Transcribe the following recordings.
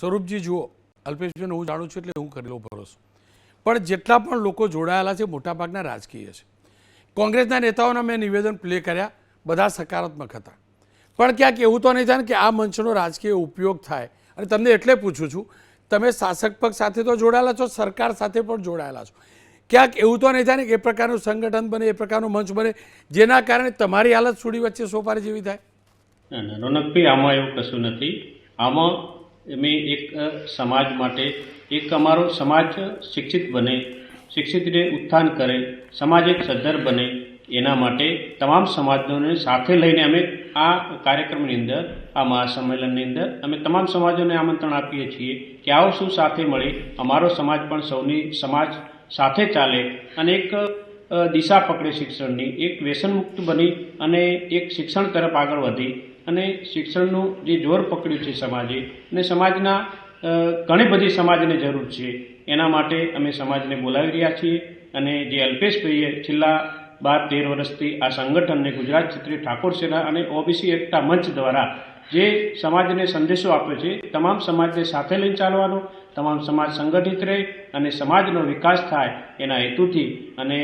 સ્વરૂપજી જુઓ, અલ્પેશભાઈને હું જાણું છું એટલે હું કરેલો ભરોસો, પણ જેટલા પણ લોકો જોડાયેલા છે મોટાભાગના રાજકીય છે. કોંગ્રેસના નેતાઓના મેં નિવેદન પ્લે કર્યા, બધા સકારાત્મક હતા, પણ ક્યાંક એવું તો નહીં થાય ને કે આ મંચનો રાજકીય ઉપયોગ થાય. અને તમને એટલે પૂછું છું, તમે શાસક પક્ષ સાથે તો જોડાયેલા છો, સરકાર સાથે પણ જોડાયેલા છો, ક્યાંક એવું તો નહીં થાય ને કે એ પ્રકારનું સંગઠન બને, એ પ્રકારનું મંચ બને જેના કારણે તમારી હાલત સુડી વચ્ચે સોપારી જેવી થાય? રોનકભાઈ, આમાં એવું કશું નથી. આમાં અમે એક સમાજ માટે, એક અમારો સમાજ શિક્ષિત બને, શિક્ષિતને ઉત્થાન કરે, સમાજ એક સદ્ધર બને, એના માટે તમામ સમાજોને સાથે લઈને અમે આ કાર્યક્રમની અંદર, આ મહાસંમેલનની અંદર અમે તમામ સમાજોને આમંત્રણ આપીએ છીએ કે આવો શું સાથે મળી અમારો સમાજ પણ સૌની સમાજ સાથે ચાલે અને એક દિશા પકડે શિક્ષણની, એક વ્યસનમુક્ત બની અને એક શિક્ષણ તરફ આગળ વધી અને શિક્ષણનું જે જોર પકડ્યું છે સમાજે, અને સમાજના ઘણી બધી સમાજને જરૂર છે, એના માટે અમે સમાજને બોલાવી રહ્યા છીએ. અને જે અલ્પેશભાઈએ છેલ્લા 12-13 વર્ષથી આ સંગઠનને ગુજરાત ક્ષત્રિય ઠાકોર સેના અને ઓબીસી એકતા મંચ દ્વારા જે સમાજને સંદેશો આપ્યો છે, તમામ સમાજને સાથે લઈને ચાલવાનો, તમામ સમાજ સંગઠિત રહે અને સમાજનો વિકાસ થાય એના હેતુથી અને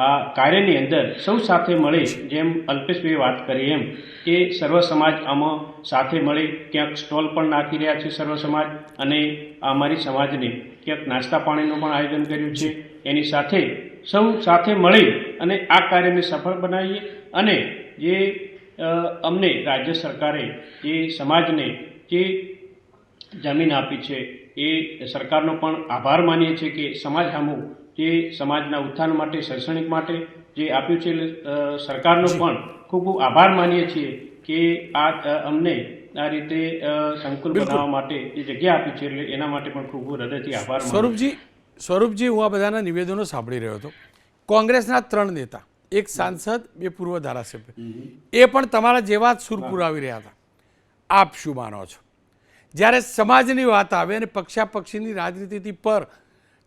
આ કાર્યની અંદર સૌ સાથે મળી, જેમ અલ્પેશભાઈએ વાત કરી એમ કે સર્વ સમાજ આમાં સાથે મળી ક્યાંક સ્ટોલ પણ નાખી રહ્યા છે સર્વ સમાજ, અને અમારી સમાજને ક્યાંક નાસ્તા પાણીનું પણ આયોજન કર્યું છે. એની સાથે સૌ સાથે મળી અને આ કાર્યને સફળ બનાવીએ. અને જે અમને રાજ્ય સરકારે જે સમાજને જે જમીન આપી છે એ સરકારનો પણ આભાર માનીએ છીએ કે સમાજ સામું જે સમાજના ઉત્થાન માટે, શૈક્ષણિક માટે જે આપ્યું છે, સરકારનો પણ ખૂબ ખૂબ આભાર માનીએ છીએ કે આ અમને આ રીતે સંકુલ બનાવવા માટે જે જગ્યા આપી છે, એટલે એના માટે પણ ખૂબ ખૂબ હૃદયથી આભાર. સ્વરૂપજી, હું આ બધાના નિવેદનો સાંભળી રહ્યો હતો. કોંગ્રેસના 3 નેતા, એક સાંસદ, 2 પૂર્વ ધારાસભ્ય, એ પણ તમારા જેવા જ સૂર પુરાવી રહ્યા હતા. આપ શું માનો છો? જ્યારે સમાજની વાત આવે અને પક્ષાપક્ષીની રાજનીતિથી પર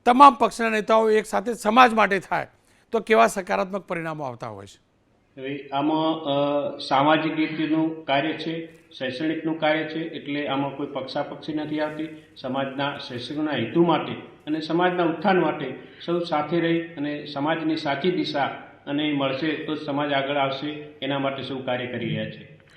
તમામ પક્ષના નેતાઓ એક સાથે સમાજ માટે થાય તો કેવા સકારાત્મક પરિણામો આવતા હોય છે? હવે આમાં સામાજિક રીતિનું કાર્ય છે, શૈક્ષણિકનું કાર્ય છે, એટલે આમાં કોઈ પક્ષાપક્ષી નથી આવતી. સમાજના શૈક્ષણિકના હેતુ માટે અને સમાજના ઉત્થાન માટે સૌ સાથે રહી અને સમાજની સાચી દિશા અને મળશે તો સમાજ આગળ આવશે, એના માટે સૌ કાર્ય કરી રહ્યા છે.